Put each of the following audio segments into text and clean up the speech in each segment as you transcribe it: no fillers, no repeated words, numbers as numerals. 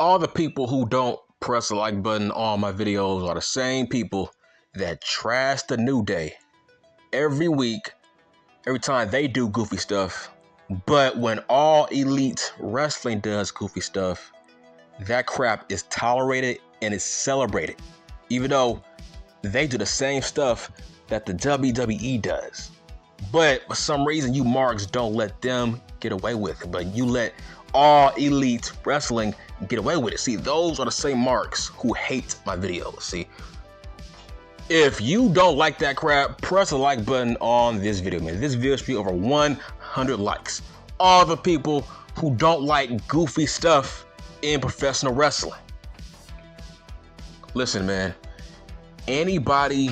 all the people who don't press the like button on my videos are the same people that trash the New Day every week, every time they do goofy stuff. But when All Elite Wrestling does goofy stuff, that crap is tolerated and is celebrated, even though they do the same stuff that the WWE does. But for some reason, you marks don't let them get away with it, but you let All Elite Wrestling get away with it. See, those are the same marks who hate my videos. See, if you don't like that crap, press the like button on this video, man. This video should be over 100 likes. All the people who don't like goofy stuff in professional wrestling. Listen, man, anybody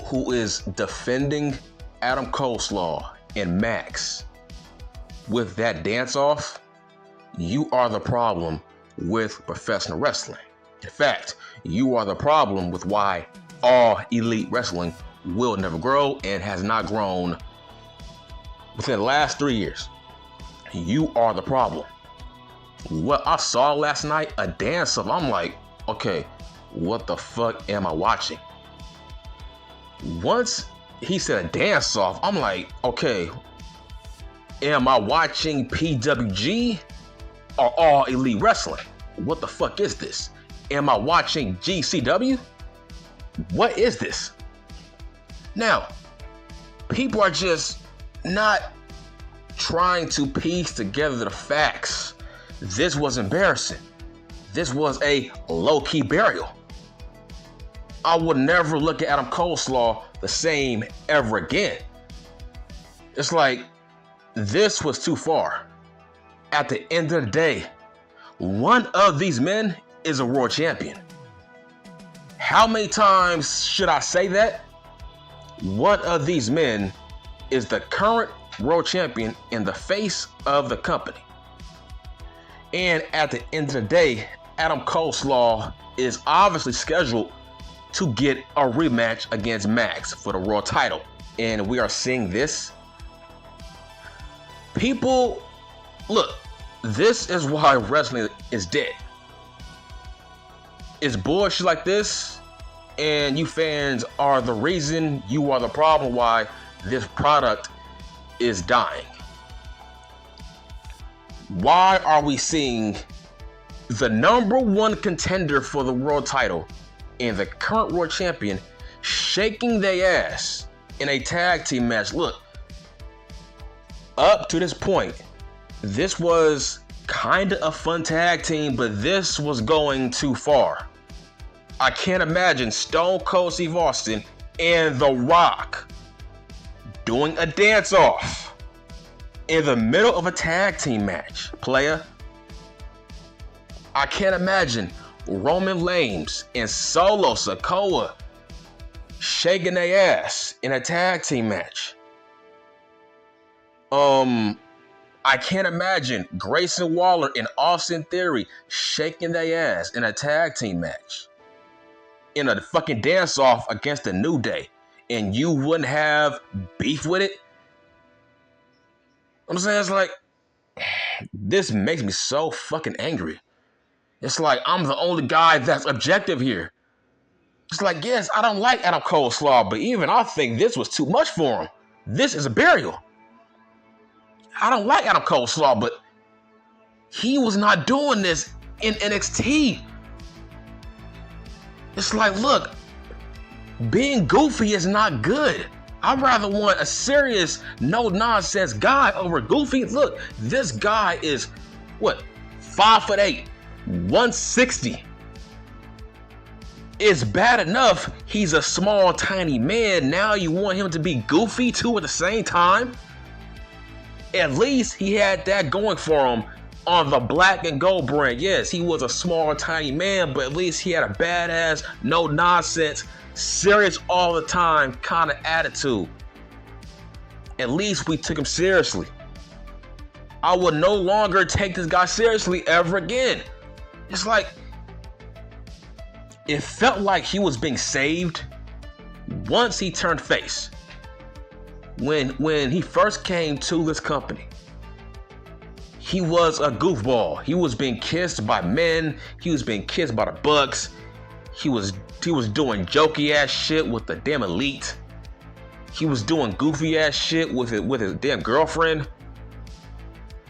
who is defending Adam Coleslaw and Max with that dance-off, you are the problem with professional wrestling. In fact, you are the problem with why All Elite Wrestling will never grow and has not grown within the last 3 years. You are the problem. What I saw last night, a dance-off, I'm like, okay, what the fuck am I watching? Once he said a dance-off, I'm like, okay, am I watching PWG or All Elite Wrestling? What the fuck is this? Am I watching GCW? What is this? Now, people are just not trying to piece together the facts. This was embarrassing. This was a low-key burial. I would never look at Adam Coleslaw the same ever again. It's like, this was too far. At the end of the day, one of these men is a world champion. How many times should I say that? One of these men is the current world champion and the face of the company. And at the end of the day, Adam Coleslaw is obviously scheduled to get a rematch against Max for the world title. And we are seeing this. People, look, this is why wrestling is dead. It's bullshit like this, and you fans are the reason, you are the problem why this product is dying. Why are we seeing the #1 contender for the world title and the current world champion shaking their ass in a tag team match? Look, up to this point, this was kind of a fun tag team, but this was going too far. I can't imagine Stone Cold Steve Austin and The Rock doing a dance-off in the middle of a tag team match, player. I can't imagine Roman Reigns and Solo Sikoa shaking their ass in a tag team match. I can't imagine Grayson Waller and Austin Theory shaking their ass in a tag team match. In a fucking dance-off against the New Day. And you wouldn't have beef with it? I'm saying, it's like, this makes me so fucking angry. It's like I'm the only guy that's objective here. It's like, yes, I don't like Adam Coleslaw, but even I think this was too much for him. This is a burial. I don't like Adam Coleslaw, but he was not doing this in NXT. It's like, look, being goofy is not good. I'd rather want a serious, no-nonsense guy over goofy. Look, this guy is, what, 5'8", 160. It's bad enough he's a small, tiny man. Now you want him to be goofy too at the same time? At least he had that going for him on the black and gold brand. Yes, he was a small, tiny man, but at least he had a badass, no-nonsense, serious all the time kind of attitude. At least we took him seriously. I will no longer take this guy seriously ever again. It's like, it felt like he was being saved once he turned face. When he first came to this company, he was a goofball. He was being kissed by men. He was being kissed by the Bucks. He was doing jokey ass shit with the damn Elite. He was doing goofy ass shit with his damn girlfriend.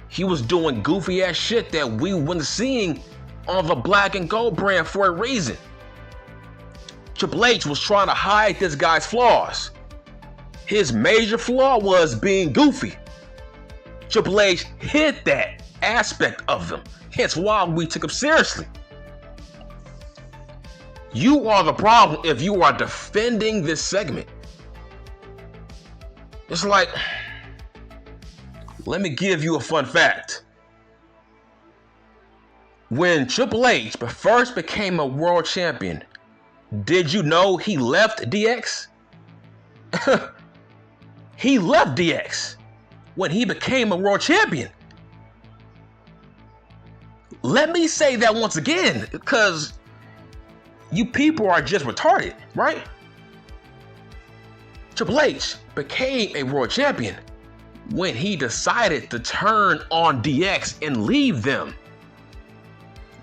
He was doing goofy ass shit that we weren't seeing on the Black and Gold brand for a reason. Triple H was trying to hide this guy's flaws. His major flaw was being goofy. Triple H hid that aspect of them. Hence why we took him seriously. You are the problem if you are defending this segment. It's like, let me give you a fun fact. When Triple H first became a world champion, did you know he left DX? He left DX when he became a world champion. Let me say that once again, because you people are just retarded, right? Triple H became a world champion when he decided to turn on DX and leave them.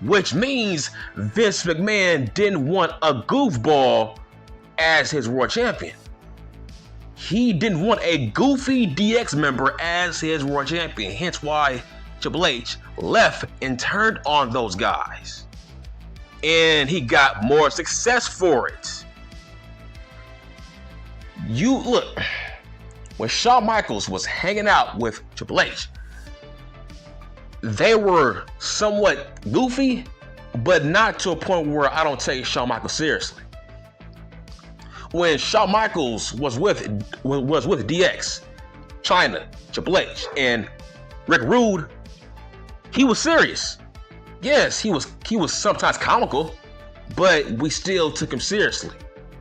Which means Vince McMahon didn't want a goofball as his world champion. He didn't want a goofy DX member as his world champion. Hence why Triple H left and turned on those guys. And he got more success for it. You look, when Shawn Michaels was hanging out with Triple H, they were somewhat goofy, but not to a point where I don't take Shawn Michaels seriously. When Shawn Michaels was with DX, China, Triple H, and Rick Rude, he was serious. Yes, he was sometimes comical, but we still took him seriously.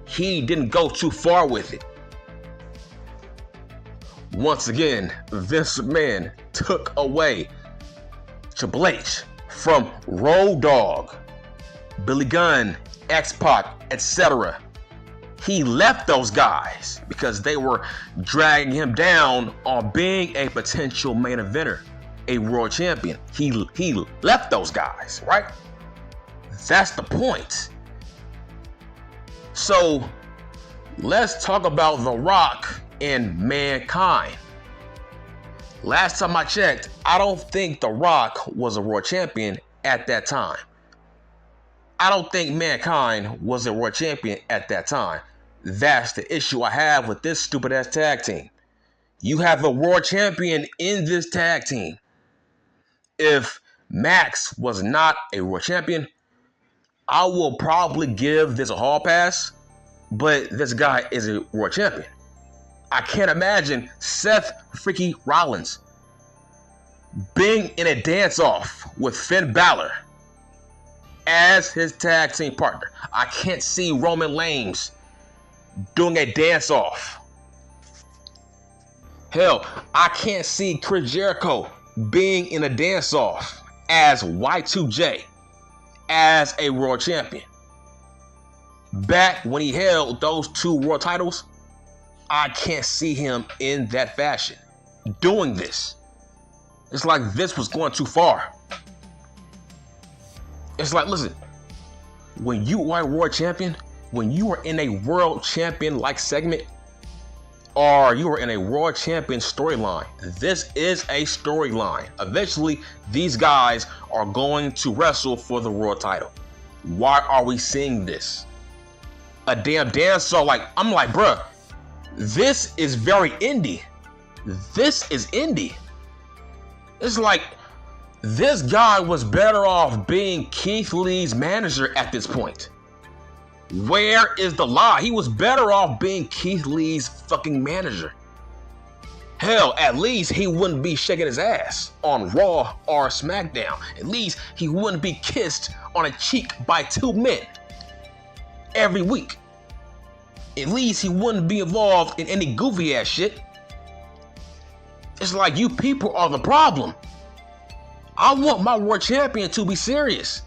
He didn't go too far with it. Once again, Vince McMahon took away Triple H from Road Dogg, Billy Gunn, X-Pac, etc. He left those guys because they were dragging him down on being a potential main eventer, a world champion. He left those guys, right? That's the point. So let's talk about The Rock and Mankind. Last time I checked, I don't think The Rock was a world champion at that time. I don't think Mankind was a world champion at that time. That's the issue I have with this stupid ass tag team. You have a world champion in this tag team. If Max was not a world champion, I will probably give this a hall pass, but this guy is a world champion. I can't imagine Seth freaking Rollins being in a dance-off with Finn Balor as his tag team partner. I can't see Roman Reigns doing a dance-off. Hell, I can't see Chris Jericho being in a dance-off as Y2J as a world champion. Back when he held those two world titles, I can't see him in that fashion doing this. It's like this was going too far. It's like, listen, when you are a world champion, when you are in a world champion-like segment, or you are in a world champion storyline, this is a storyline. Eventually, these guys are going to wrestle for the world title. Why are we seeing this? A damn dance-off, I'm like, bruh, this is very indie. This is indie. It's like, this guy was better off being Keith Lee's manager at this point. Where is the lie? He was better off being Keith Lee's fucking manager. Hell, at least he wouldn't be shaking his ass on Raw or SmackDown. At least he wouldn't be kissed on a cheek by two men every week. At least he wouldn't be involved in any goofy ass shit. It's like, you people are the problem. I want my world champion to be serious.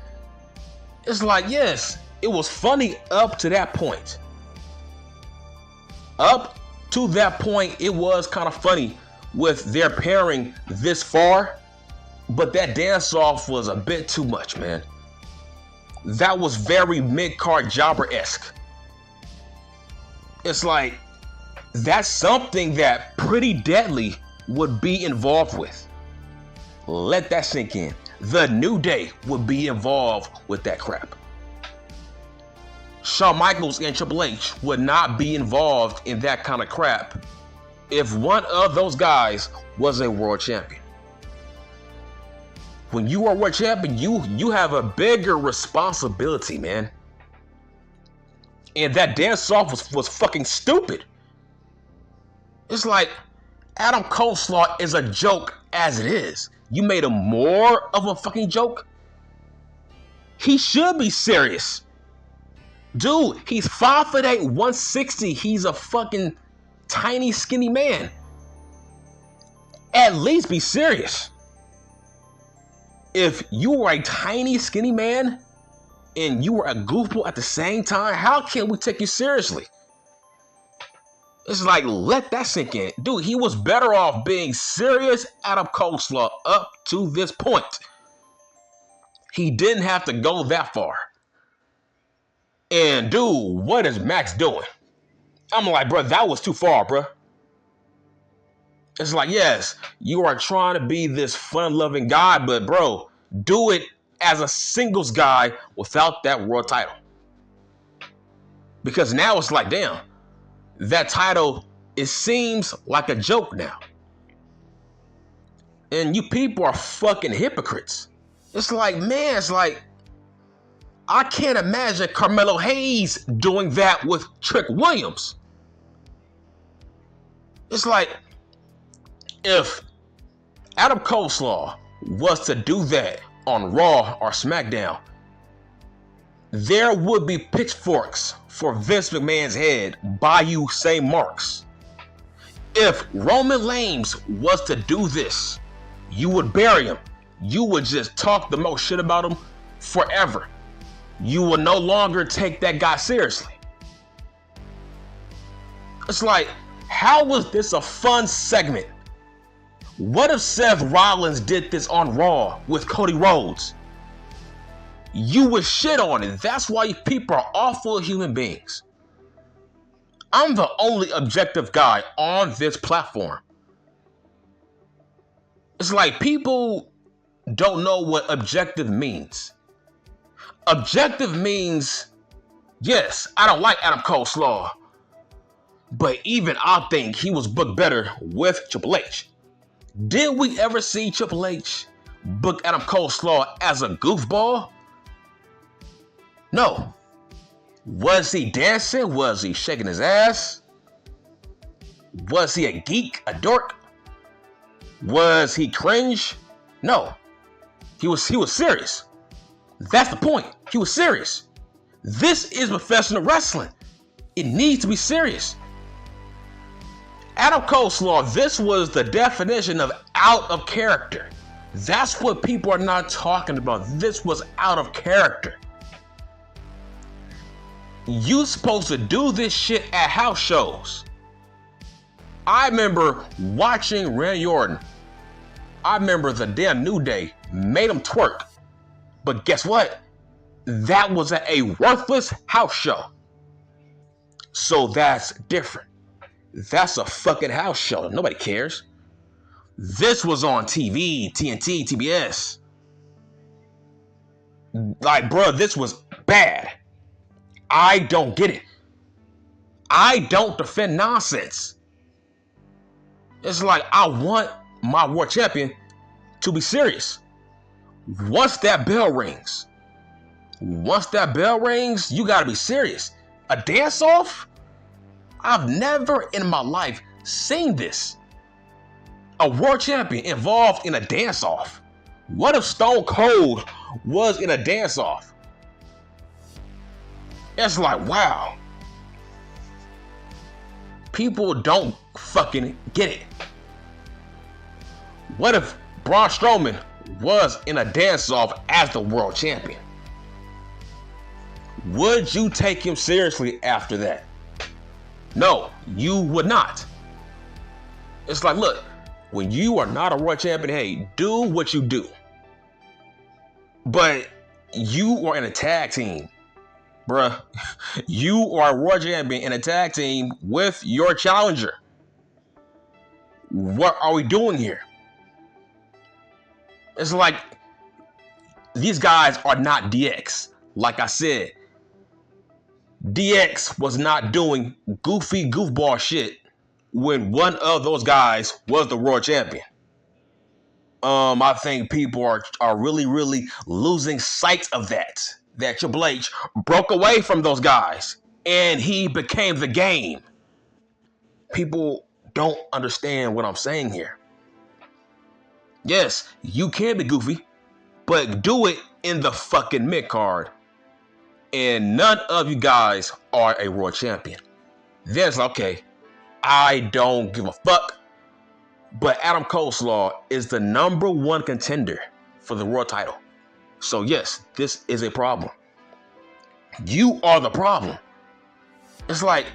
It's like, yes, it was funny up to that point. Up to that point, it was kind of funny with their pairing this far. But that dance-off was a bit too much, man. That was very mid-card jobber-esque. It's like, that's something that Pretty Deadly would be involved with. Let that sink in. The New Day would be involved with that crap. Shawn Michaels and Triple H would not be involved in that kind of crap if one of those guys was a world champion. When you are world champion, you have a bigger responsibility, man. And that dance-off was fucking stupid. It's like, Adam Coleslaw is a joke as it is. You made him more of a fucking joke? He should be serious. Dude, he's 5'8", 160. He's a fucking tiny, skinny man. At least be serious. If you were a tiny, skinny man and you were a goofball at the same time, how can we take you seriously? It's like, let that sink in. Dude, he was better off being serious Adam Coleslaw up to this point. He didn't have to go that far. And dude, what is Max doing? I'm like, bro, that was too far, bro. It's like, yes, you are trying to be this fun-loving guy, but bro, do it as a singles guy without that world title. Because now it's like, damn, that title, it seems like a joke now. And you people are fucking hypocrites. It's like, man, it's like, I can't imagine Carmelo Hayes doing that with Trick Williams. It's like, if Adam Coleslaw was to do that on Raw or SmackDown, there would be pitchforks for Vince McMahon's head by you same marks. If Roman Reigns was to do this, you would bury him. You would just talk the most shit about him forever. You will no longer take that guy seriously. It's like, how was this a fun segment? What if Seth Rollins did this on Raw with Cody Rhodes? You would shit on it. That's why you people are awful human beings. I'm the only objective guy on this platform. It's like, people don't know what objective means. Objective means, yes, I don't like Adam Coleslaw, but even I think he was booked better with Triple H. Did we ever see Triple H book Adam Coleslaw as a goofball? No. Was he dancing? Was he shaking his ass? Was he a geek, a dork? Was he cringe? No. He was serious. That's the point. He was serious. This is professional wrestling. It needs to be serious. Adam Coleslaw, this was the definition of out of character. That's what people are not talking about. This was out of character. You supposed to do this shit at house shows. I remember watching Randy Orton. I remember the damn New Day made him twerk. But guess what? That was at a worthless house show. So that's different. That's a fucking house show. Nobody cares. This was on TV, TNT, TBS. Like, bro, this was bad. I don't get it. I don't defend nonsense. It's like, I want my world champion to be serious. Once that bell rings, you gotta be serious. A dance-off? I've never in my life seen this. A world champion involved in a dance-off. What if Stone Cold was in a dance-off? It's like, wow. People don't fucking get it. What if Braun Strowman was in a dance-off as the world champion? Would you take him seriously after that? No, you would not. It's like, look, When you are not a world champion, hey, do what you do. But you are in a tag team, bruh. You are a world champion in a tag team with your challenger. What are we doing here? It's like these guys are not DX. Like I said, DX was not doing goofy goofball shit when one of those guys was the world champion. I think people are really losing sight of that Triple H broke away from those guys and he became the game. People don't understand what I'm saying here. Yes, you can be goofy, but do it in the fucking mid-card. And none of you guys are a world champion. Then okay, I don't give a fuck. But Adam Coleslaw is the #1 contender for the world title. So yes, this is a problem. You are the problem. It's like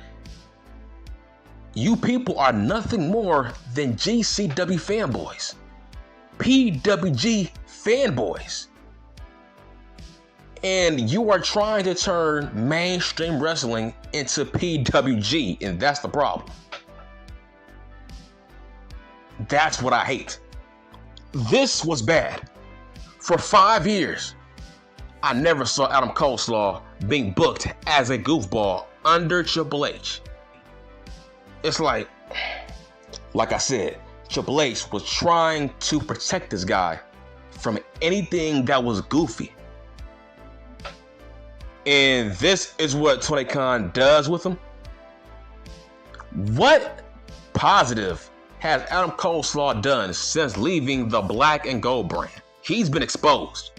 you people are nothing more than GCW fanboys. PWG fanboys. And you are trying to turn mainstream wrestling into PWG, and that's the problem. That's what I hate. This was bad. For 5 years, I never saw Adam Coleslaw being booked as a goofball under Triple H. It's like I said, Triple H was trying to protect this guy from anything that was goofy. And this is what Tony Khan does with him. What positive has Adam Coleslaw done since leaving the Black and Gold brand? He's been exposed.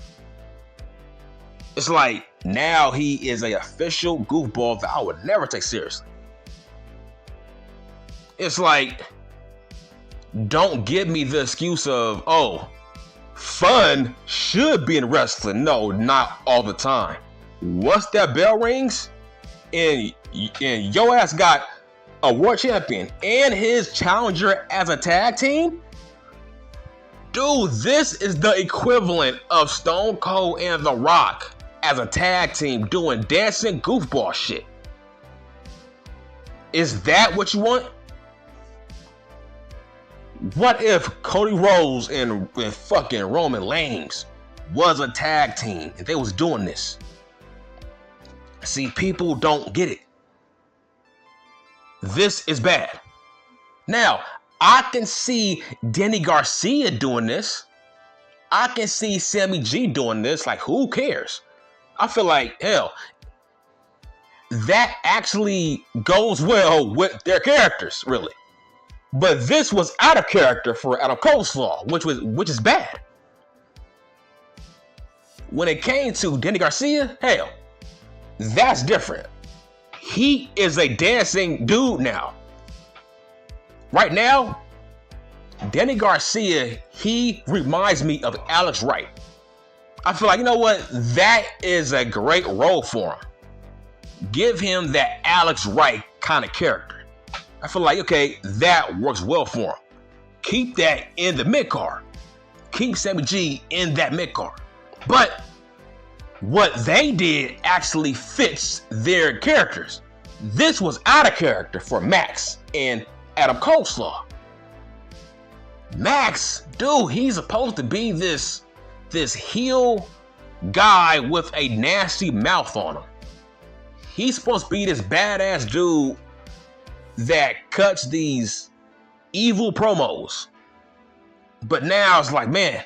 It's like now he is an official goofball that I would never take seriously. It's like, don't give me the excuse of, oh, fun should be in wrestling. No, not all the time. Once that bell rings and your ass got a world champion and his challenger as a tag team, dude, this is the equivalent of Stone Cold and The Rock as a tag team doing dancing goofball shit. Is that what you want? What if Cody Rhodes and fucking Roman Reigns was a tag team and they was doing this? See, people don't get it. This is bad. Now, I can see Danny Garcia doing this. I can see Sammy G doing this. Like, who cares? I feel like, hell, that actually goes well with their characters, really. But this was out of character for Adam Coleslaw, which is bad. When it came to Danny Garcia, hell, that's different. He is a dancing dude now. Right now, Danny Garcia, he reminds me of Alex Wright. I feel like, you know what? That is a great role for him. Give him that Alex Wright kind of character. I feel like, okay, that works well for him. Keep that in the mid-card. Keep Sammy G in that mid-card. But what they did actually fits their characters. This was out of character for Max and Adam Coleslaw. Max, dude, he's supposed to be this heel guy with a nasty mouth on him. He's supposed to be this badass dude that cuts these evil promos. But now it's like, man,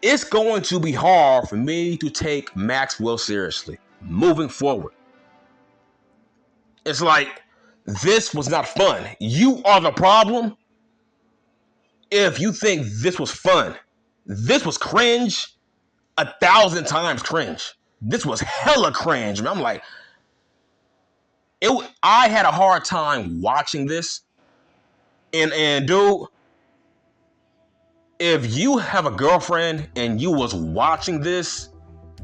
it's going to be hard for me to take Maxwell seriously moving forward. It's like, this was not fun. You are the problem if you think this was fun. This was cringe, 1,000 times cringe. This was hella cringe. I'm like, I had a hard time watching this. And dude, if you have a girlfriend and you was watching this,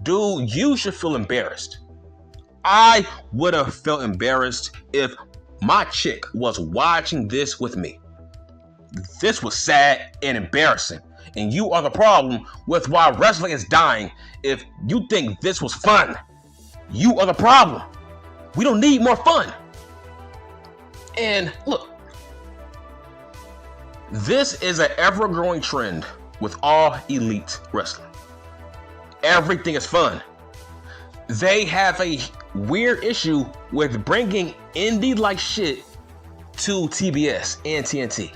dude, you should feel embarrassed. I would have felt embarrassed if my chick was watching this with me. this was sad and embarrassing. And you are the problem with why wrestling is dying. If you think this was fun, you are the problem. We don't need more fun. And look, this is an ever-growing trend with all elite wrestling. Everything is fun. They have a weird issue with bringing indie-like shit to TBS and TNT.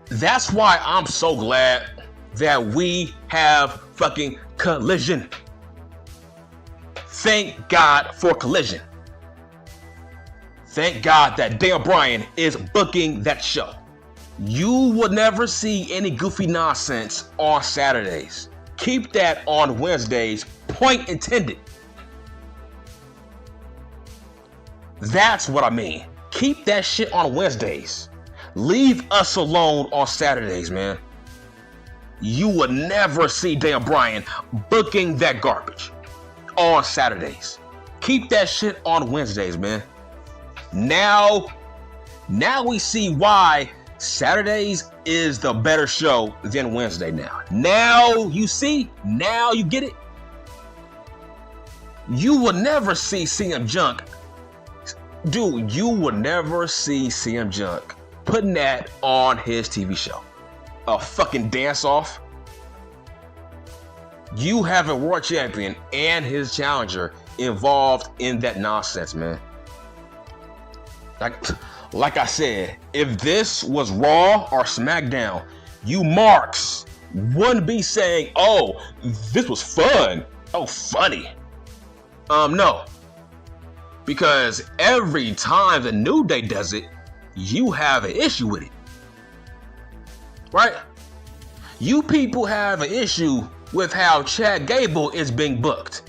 That's why I'm so glad that we have fucking Collision. Thank God for Collision. Thank God that Daniel Bryan is booking that show. You will never see any goofy nonsense on Saturdays. Keep that on Wednesdays, point intended. That's what I mean. Keep that shit on Wednesdays. Leave us alone on Saturdays, man. You would never see Daniel Bryan booking that garbage on Saturdays. Keep that shit on Wednesdays, man. Now we see why Saturdays is the better show than Wednesday now. Now you see? Now you get it? You will never see CM Junk. Dude, you will never see CM Junk putting that on his TV show. A fucking dance-off. You have a world champion and his challenger involved in that nonsense, man. Like I said, if this was Raw or SmackDown, you marks wouldn't be saying, oh, this was fun. Oh, funny. No. Because every time the New Day does it, you have an issue with it. Right? You people have an issue with how Chad Gable is being booked.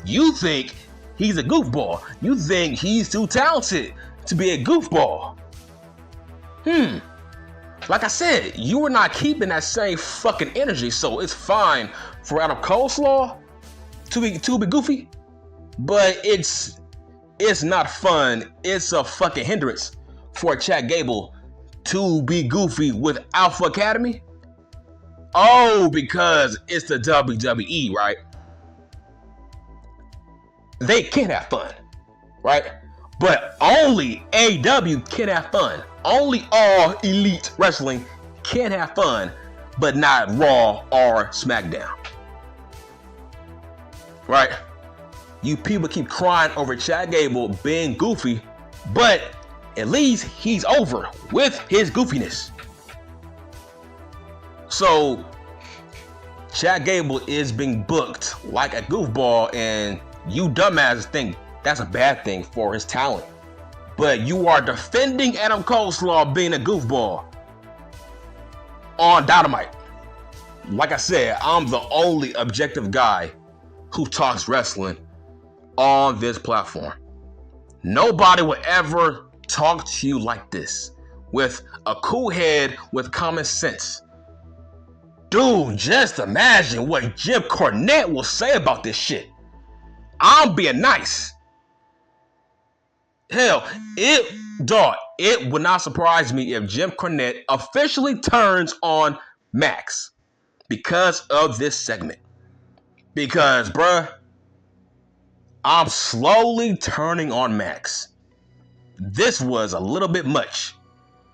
You think he's a goofball. You think he's too talented to be a goofball. Like I said, you are not keeping that same fucking energy, so it's fine for Adam Coleslaw to be goofy, but it's not fun. It's a fucking hindrance for Chad Gable to be goofy with Alpha Academy. Oh, because it's the WWE, right? They can have fun, right? But only AEW can have fun. Only All Elite Wrestling can have fun, but not Raw or SmackDown. Right? You people keep crying over Chad Gable being goofy, but at least he's over with his goofiness. So, Chad Gable is being booked like a goofball, and you dumbasses think that's a bad thing for his talent. But you are defending Adam Coleslaw being a goofball on Dynamite. Like I said, I'm the only objective guy who talks wrestling on this platform. Nobody will ever talk to you like this, with a cool head, with common sense. Dude, just imagine what Jim Cornette will say about this shit. I'm being nice. Hell, it would not surprise me if Jim Cornette officially turns on Max because of this segment. Because, bruh, I'm slowly turning on Max. This was a little bit much.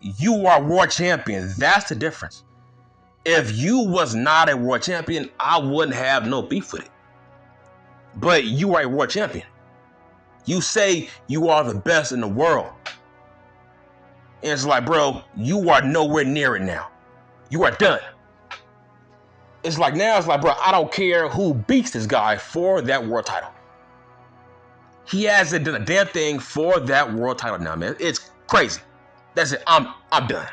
You are world champion. That's the difference. If you was not a world champion, I wouldn't have no beef with it. But you are a world champion. You say you are the best in the world. And it's like, bro, you are nowhere near it now. You are done. It's like now, it's like, bro, I don't care who beats this guy for that world title. He hasn't done a damn thing for that world title now, man. It's crazy. That's it. I'm done.